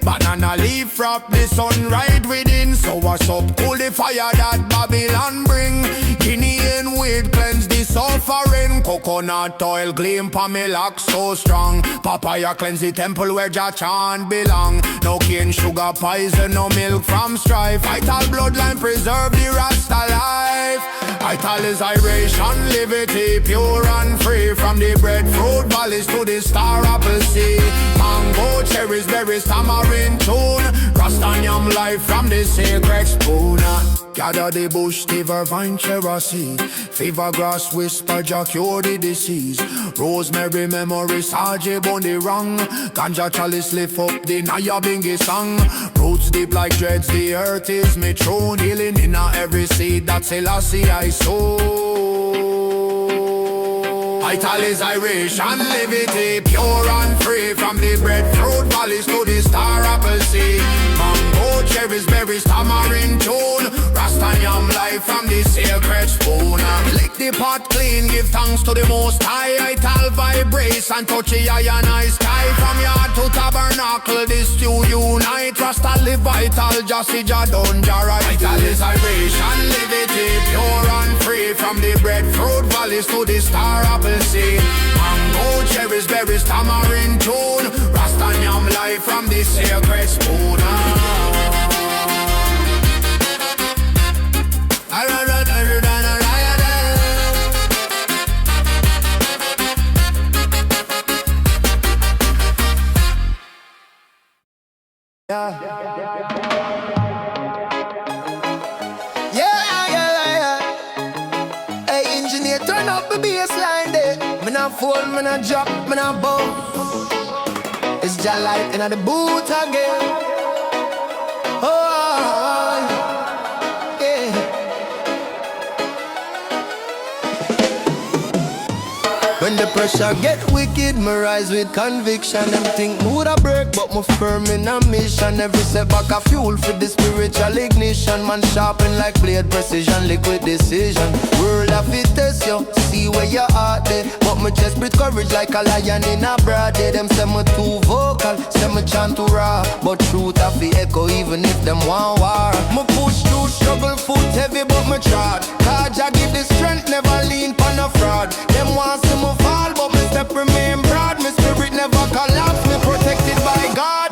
D: Banana leaf wrap the sun right within. So what's up? Cool the fire that Babylon bring. Guinean weed cleanse the suffering. Coconut oil gleam pa me lock so strong. Papaya cleanse the temple where Jah chant belong. No cane, sugar, poison, no milk from strife. Vital bloodline preserve the Rasta life. Italization, liberty, pure and free. From the breadfruit valleys to the star apple sea. Mango, cherries, berries, tamarind tune. Rasta yam life from the sacred spoon. Gather the bush, tiver, vine, cherry, fever grass, whisper, Jah cure the disease. Rosemary, memory, Saji, bone the wrong. Ganja chalice, lift up the Naya Bingi song. Roots deep like dreads, the earth is me throne. Healing in every seed that Selassie I sow. Italization, liberty, pure and free. From the breadfruit valleys to the star apple sea. Mango, cherries, berries, tamarind tune. Rasta yam life from the sacred spoon. Lick the pot clean, give thanks to the most high. Ital vibrates and touch the eye and eye sky. From yard to tabernacle, this two unite. Rasta live vital, just see Jah done Jah right. Italization, liberty, pure and free. From the breadfruit valleys to the star apple sea. Mango, cherries, berries, tamarind tune. Rasta yam life from the sacred spoon.
B: Hey, engineer, turn up the bass line there. Me not fall, me not drop, me not bow. It's Jah Light in the boot again. Oh, yeah. When the pressure get wicked, me rise with conviction. Them think me woulda break, but me firm in a mission. Every setback a fuel for the spiritual ignition. Man sharpen like blade, precision, liquid decision. World of it test you, see where your heart there. But me chest breathe courage like a lion in a broad day. Them say me too vocal, say me chant too raw. But truth a fi echo even if them want war. Me push through struggle, foot heavy but me trod. Cause Jah give the strength, never lean pon a fraud. Them want see me fall, but me step remain broad. My spirit never collapse, me protected by God.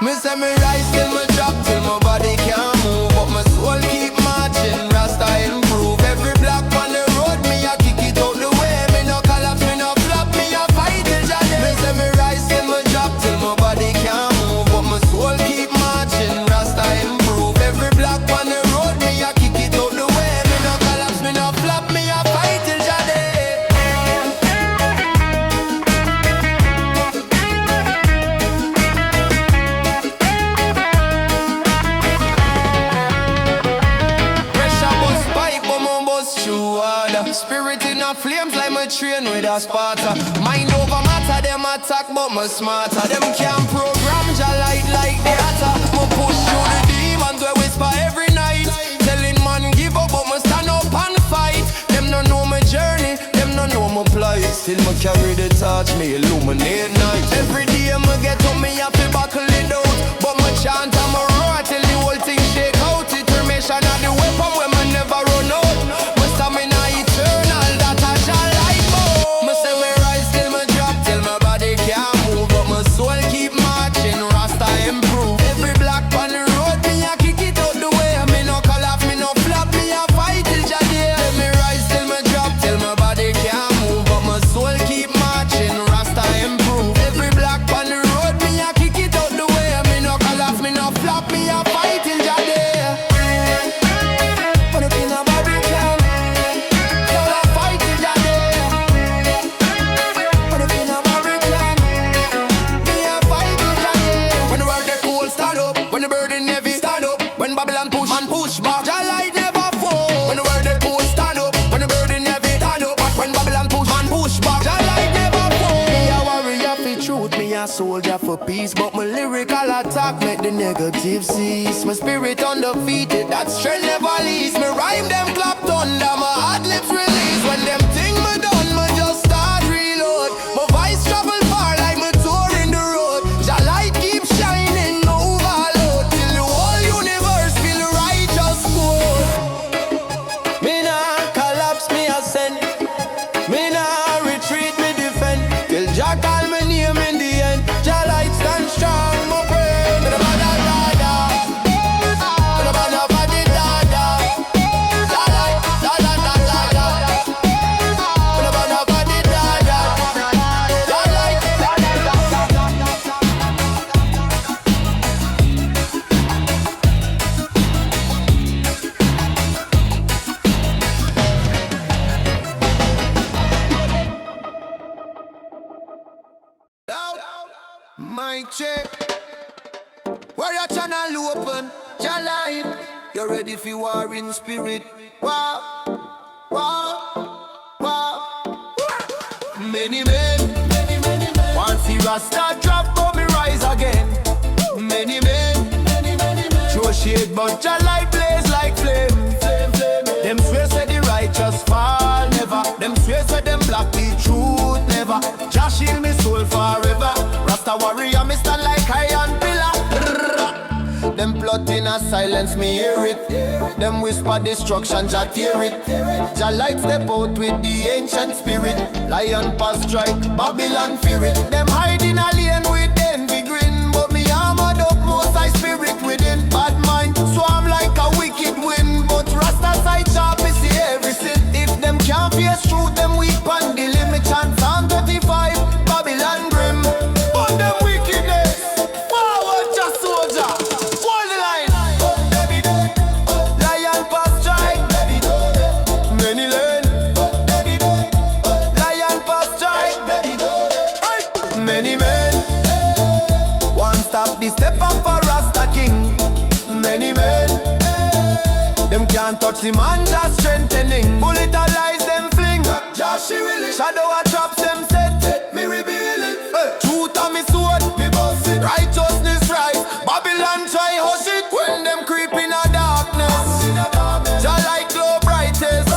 B: Me say me rise till me drop, till my body can't move. But my soul keep marching, Rasta improve. Every block on the road, me a kick it out the way. Me no collapse, me no flop, me a fight till Jah day. Me say me rise till me drop, till my body can't move. But my soul keep marching, Rasta improve. Every block on the road, me a kick it out the way. Me no collapse, me no flop, me a fight till Jah day. Spirit in a flames like my train with a Sparta. Mind over matter, them attack but me smarter. Them can't program Jah Light like the hatter. Me push through the demons we whisper every night. Telling man give up but me stand up and fight. Them no know my journey, them no know my plight. Still me carry the torch, me illuminate night. Every day me get up, me have to buckle it out. But me chant and me roar till the whole thing shake out. Determination and the weapon when me never run out. Me stamina eternal, that a Jah Light bow. Me say me rise till me drop, till my body can't move. But my soul keep marching, Rasta improve. Every block on the road, me a kick it out the way. Me no collapse, me no flop, me a fight till Jah day. Me rise till me drop, till my body can't move. But my soul keep marching, Rasta improve. Every block on the road, me a kick it out the way. Me no collapse, me no flop, me a fight till Jah day. Put it in a body can, till I fight till Jah day. Put it in a body can, me a fight till Jah day. When the world get cold, stand up. When the burden heavy, stand up. When Babylon push, man push back. Jah Light never fall. When the world get cold, stand up. When the burden heavy, stand up. But when Babylon push, man push back. Jah Light never fall. Me a soldier for peace, but my lyrical attack make the negative cease. My spirit undefeated, that strength never leaves. Me rhyme them clap thunder, my hard lips release. When them thing me done, me just start reload. My voice travel far like me tour in the road. Jah light keep shining, no overload, till the whole universe feel righteous code. Me nah collapse, me ascend. Me nah retreat, me defend. Till Jah call me name in the end. Jah light stand strong, my friend. Me the man of Dada, me the man of Adi Dada. Jah light, Jah light, Jah light, me the man of Adi Dada. Jah light, Jah light,
A: Mic check. Where your channel open? Jah light. You ready for war in spirit? Wow, wow, wow. Many men want see Rasta drop, but me rise again. Many men throw shade, but Jah light blaze like flame. Them swear say the righteous fall never. Them swear say them black the truth never. Jah shield me soul forever. Rasta warrior me stand like iron pillar. Them plotting a silence me hear it. Them whisper destruction, Jah tear it. Jah light step out with the ancient spirit. Lion pass strike, Babylon fear it. Them hide in a lane with envy grin, but me armored up most high spirit within. Bad mind swarm like a wicked wind, but Rasta side sharp me see everything. If them can't face truth, them weak on the limit. Chant Psalm 35, Babylon grim. On them wickedness, forward just soldier. Hold the line. Lion pass strike. Many learn. Lion pass strike. Many men one stop the step up for Rasta King. Many men them can't touch the man just strengthening. Bullet a lies them fling. Josh willing. Shadow a traps them set. Me reveal it. Truth on me sword. Me boss it. Righteousness rise. Babylon try hush it. When them creep in a darkness. Jah light glow brightest.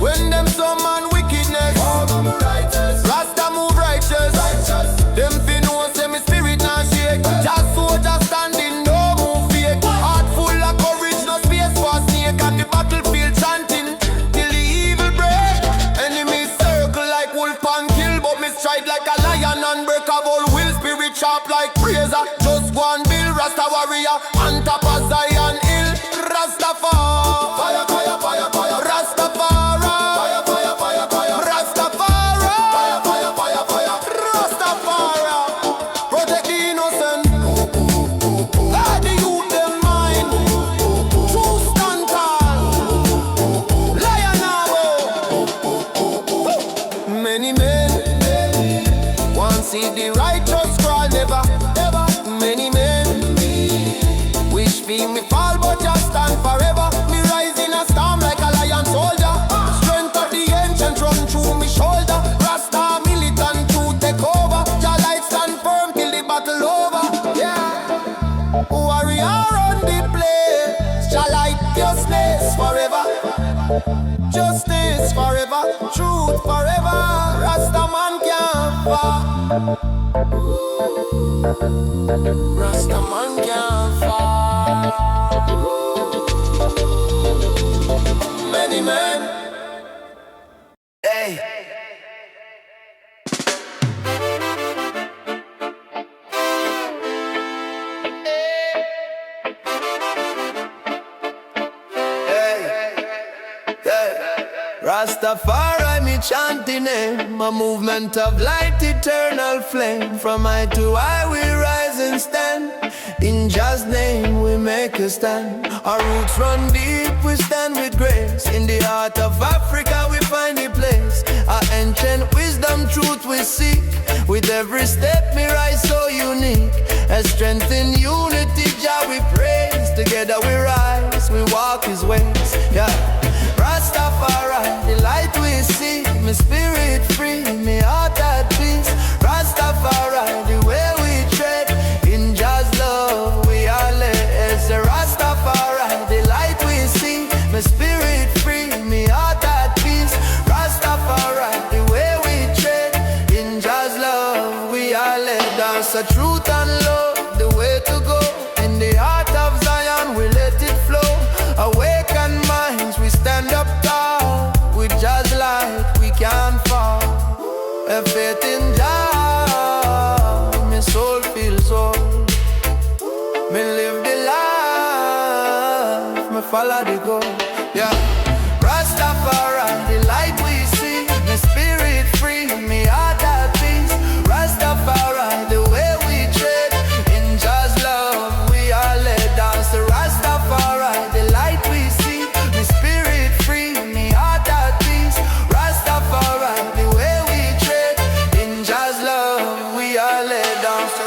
A: When them summon wickedness. Rasta move righteous. Them fin know say me spirit not shake. Jah soldier standing no move fake. Heart full of courage, no space for snake. On the battlefield chanting till the evil break. Enemies circle like wolf and kill, but me stride like a lion and break a whole will. Spirit sharp like razor. Just one bill, Rasta warrior on top of Zion hill. Rastafari, fire, fire, fire, fire. Rastafari, fire, fire, fire, fire. Rastafari, fire, fire, fire, fire. Rastafari, protect the innocent. Guide the youth them mind. True stand tall. Lion now. Many men want see the righteous crawl never, ever. Many men wish for me fall, but just stand forever. Me rise in a storm like a lion soldier. Strength of the ancient run through me shoulder. Rasta militant to take over. Jah light stand firm till the battle over. Yeah, warrior on the place. Jah light justice forever. Justice forever. Truth forever. Rasta man can't fall. Rasta man can't fall. Many men. Hey. Rastafari, me chanting name, a movement of light, eternal flame. From eye to eye we rise and stand. In Jah's name we make a stand. Our roots run deep, we stand with grace. In the heart of Africa we find a place. Our ancient wisdom, truth we seek. With every step we rise so unique. As strength in unity, Jah we praise. Together we rise, we walk His ways. Yeah. Rastafari, the light we see. My spirit free, my heart at peace. Rastafari, the way we
B: me follow the goal. Yeah, Rastafari, the light we see, my spirit free, me heart at peace. Rastafari, the way we tread, in Jah's love we are led down. So Rastafari, the light we see, my spirit free, me heart at peace. Rastafari, the way we tread, in Jah's love we are led down. So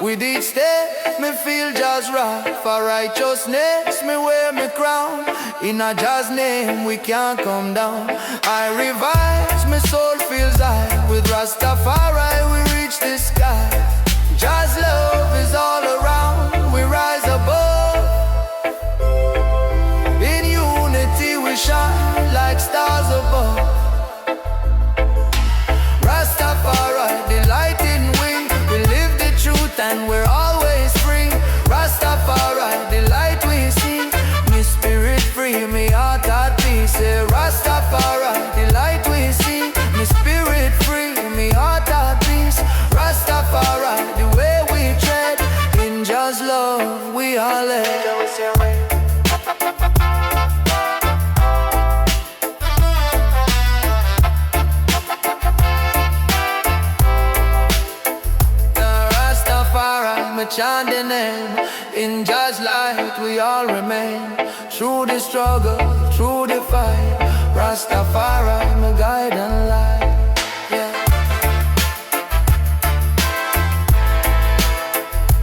B: with each step, me feel Jah's wrath. For righteousness, me wear me crown. In a Jah's name, we can't come down. I revise, my soul feels high. With Rastafari, we reach the sky. Jah's love is all around, we rise above. In unity, we shine like stars above. Rastafari, the light in we live the truth and we're always free. Rastafari, the light we see, me spirit free, me heart at peace. Say Rastafari, the light we see, me spirit free, me heart at peace. Rastafari, the way we tread, in Jah's love we are led. Chant the name, in Jah's light we all remain. Through the struggle, through the fight, Rastafari, my guide and light. Yeah.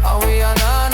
B: And we are none.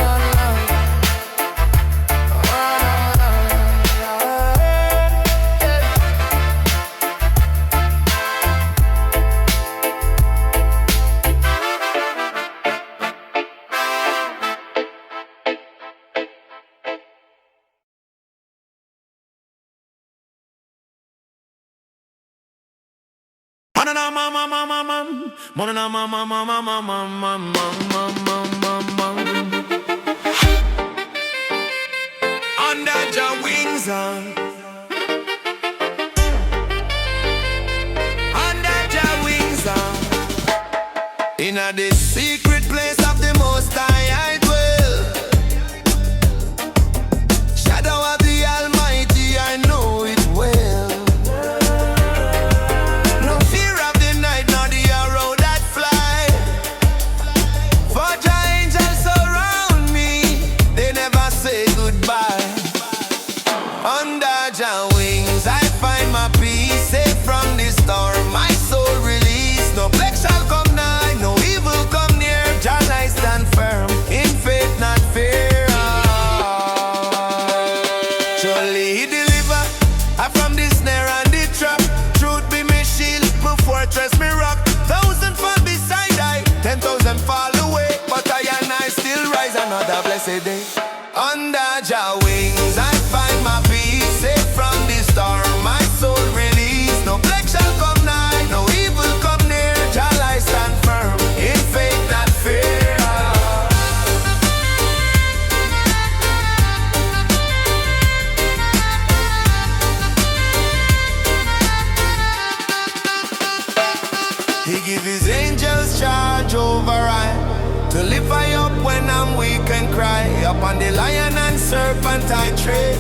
A: Under Jah wings on. Under Jah wings on. In a the secret place of the Most High I dwell. Shadow of the Almighty, I know it well. No fear of the night, nor the arrow that fly. For Jah angels surround me, they never say goodbye. Under Jah wings, I find my peace, safe from the storm. My soul released, no plague shall come nigh, no evil come near. Jah Light stand firm, in faith not fear. Surely He deliver I from the snare and the trap. Truth be me shield, my fortress, me rock. 1,000 fall beside I, 10,000 fall away, but I and I still rise another blessed day. Under Jah wings, I find my peace, safe from the storm. My soul released, no plague shall come nigh, no evil come near. Jah Light stand firm, in faith not fear. He give His angels charge over I, to lift I up when I'm weak and cry. Upon the lion and serpent I tread.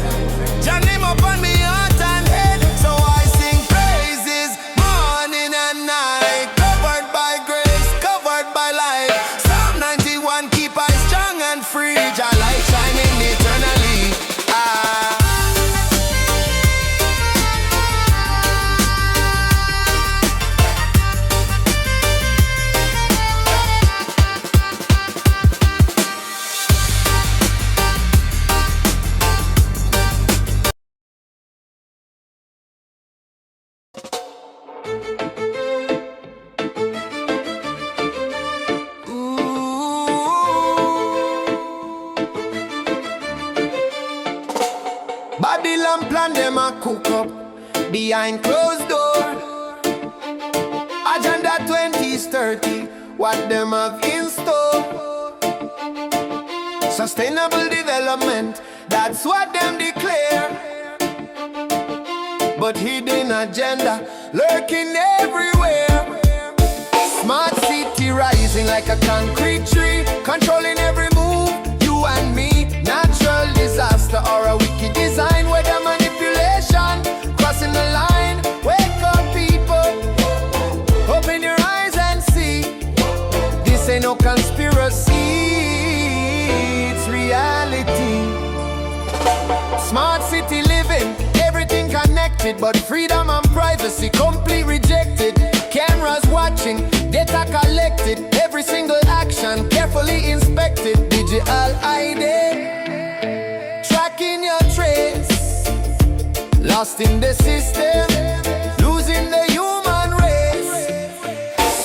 A: Jah name upon me heart and head. So I sing praises morning and night. Covered by grace, covered by light. Psalm 91 keep I strong and free. Jah Light shining eternally. Babylon plan them a cook up behind closed door. Agenda 2030, what them have in store. Sustainable development, that's what them declare. but hidden agenda lurking everywhere. Smart city rising like a concrete tree, controlling every move, you and me. Natural disaster or a wicked design, whether manipulation, crossing the line. Wake up people, open your eyes and see. This ain't no conspiracy, it's reality. Smart city living, everything connected, but freedom and privacy complete rejected. Cameras watching, data collected, every single action carefully inspected. Digital ID, tracking your trace, lost in the system, losing the human race.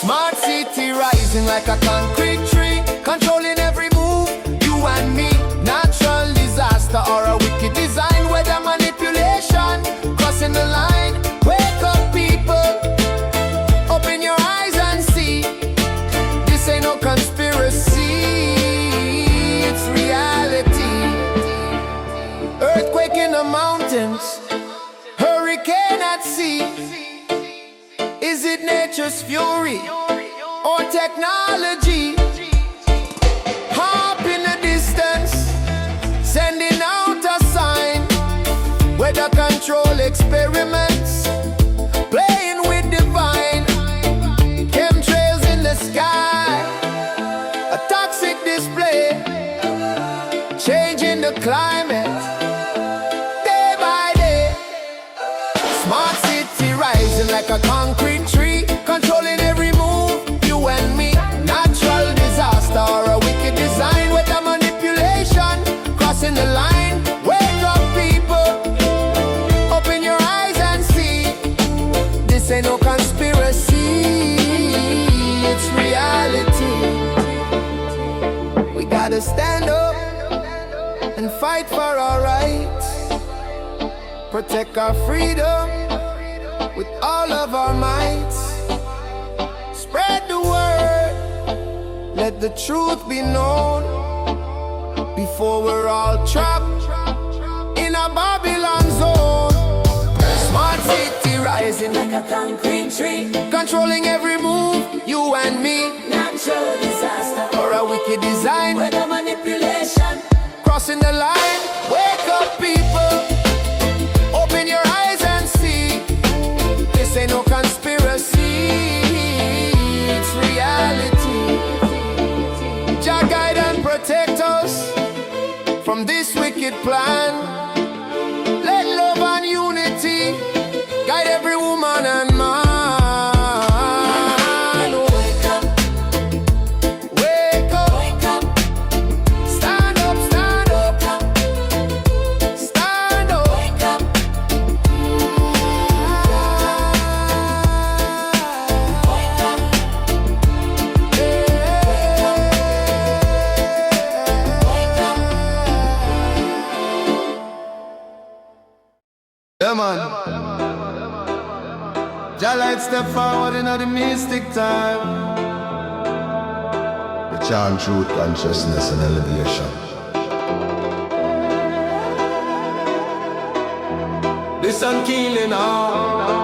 A: Smart city rising like a concrete tree, controlling every move, you and me. Natural disaster or a wicked design, whether manipulation, crossing the line. Wake up people, open your eyes and see. This ain't no conspiracy, it's reality. Earthquake in the mountains, hurricane at sea. Is it nature's fury or technology? Hop in the distance, sending out a sign. Weather control experiments, playing with divine. Chemtrails in the sky, a toxic display, changing the climate day by day. Smart city rising like a concrete tree, controlling every move, you and me. Natural disaster or a wicked design, whether manipulation, crossing the line. Wake up people, open your eyes and see. This ain't no conspiracy, it's reality. We gotta stand up and fight for our rights, protect our freedom with all of our might. Spread the word, let the truth be known, before we're all trapped in a Babylon zone. Smart city rising
E: like a concrete tree,
A: controlling every move, you and me.
E: natural disaster
A: Or a wicked design,
E: weather manipulation.
A: crossing the line. Wake up people, open your eyes and see. This ain't no conspiracy, it's reality. Jah guide and protect us from this wicked plan. Let love and unity guide every woman and man.
E: Wake up,
A: Wake up,
E: wake up,
A: stand up, stand up, stand up.
E: wake up, wake up.
A: Yeah, man. Jah Light step forward in the mystic time.
F: The chant truth, consciousness, and elevation.
A: This and killing all.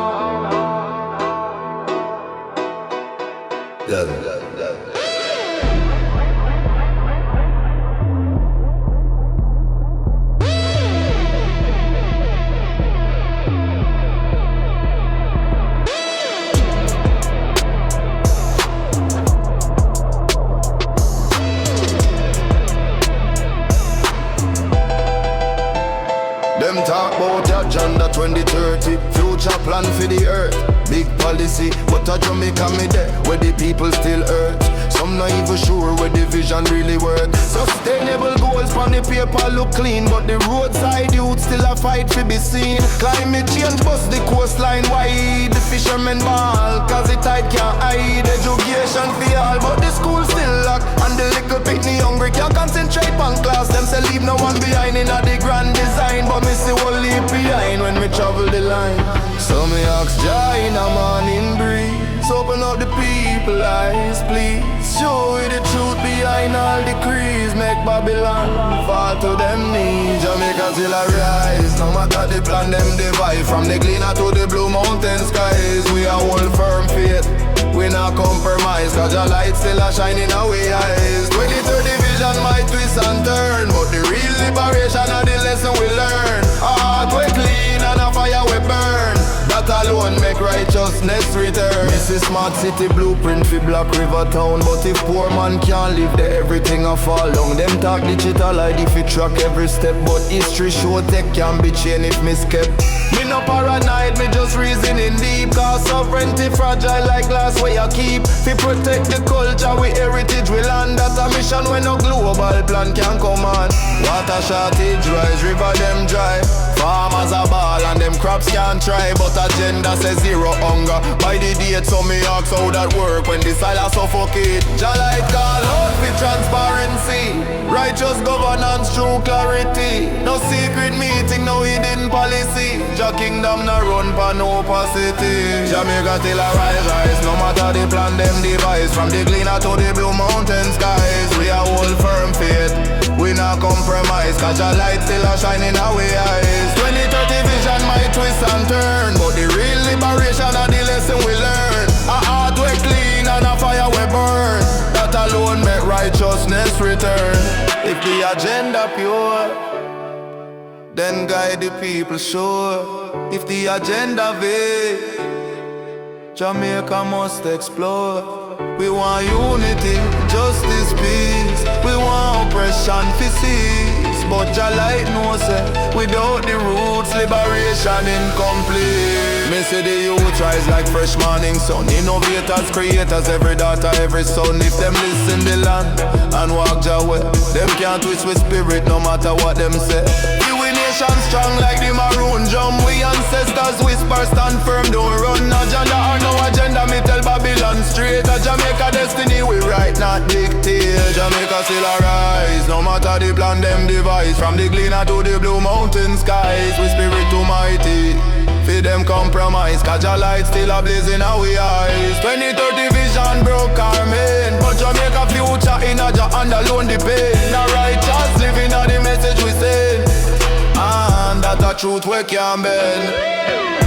D: Them talk about the agenda 2030, future plan for the earth. Big policy, but a Jamaica me there, where the people still hurt. Some not even sure where the vision really work. Sustainable goals on the paper look clean, but the roadside youth still a fight to be seen. Climate change bust the coastline wide, the fishermen ball, cause the tide can't hide. Education for all, but the school still locked, and the little pitney hungry can't concentrate on class. Them say leave no one behind in the grand design, but me see one leave behind when we travel the line. So me ask Jah in a morning breeze, open up the people eyes, please. Show me the truth behind all the creeds, make Babylon fall to them knees. Jamaica still a rise, no matter
B: the plan them divide. From the Gleaner to the Blue Mountain skies, we are all firm faith, we not compromise. Cause Jah Light still a shine in our eyes. 2030 vision might twist and turn, but the real liberation and the lesson we learn. Heart we clean and a fire we burn. That alone make righteousness return. This is smart city blueprint for Black River town. But if poor man can't live there, everything a fall down. Them talk digital ID fi track every step, but history show tech can be chained if miskept. Me no paranoid, me just reasoning deep. Cause sovereignty fragile like glass where you keep. Fi protect the culture, we heritage, we land. That's a mission when no global plan can come on. Water shortage, rise, river them dry. Farmers are ball and them crops can't try. But agenda says zero hunger. By the date, so me ask how that work when the silence suffocate. Jah Light call out for transparency, righteous governance through clarity. No secret meeting, no hidden policy. Jah kingdom na run pa no opacity. Jamaica till a rise, no matter the plan them devise. From the Gleaner to the Blue Mountain skies, we are all firm faith, we not compromise. Cause Jah Light still a shine in our eyes. 2030 vision might twist and turn, but the real liberation and the lesson we learn. A heart we clean and a fire we burn. That alone make righteousness return. If the agenda pure, then guide the people sure. If the agenda vague, Jamaica must explore. We want unity, justice, peace. We want oppression to cease. But Jah Light knows it, without the roots, liberation incomplete. Me see the youth rise like fresh morning sun. Innovators, creators, every daughter, every son. If them listen the land and walk Jah way, them can't twist with spirit no matter what them say. We nation strong like the maroon drum. We ancestors whisper, stand firm, don't run. Agenda or no agenda, me tell Babylon straight. A Jamaica destiny we write, not dictate. Jamaica still arise, no matter the plan them devise. From the Gleaner to the Blue Mountain skies, we spirit too mighty, feed them compromise. Cause Jah Light still a blazing our eyes. 2030 vision broke our main, but Jamaica future in a Jah and alone depend. The righteous living on the message we send, and that a truth we can't bend.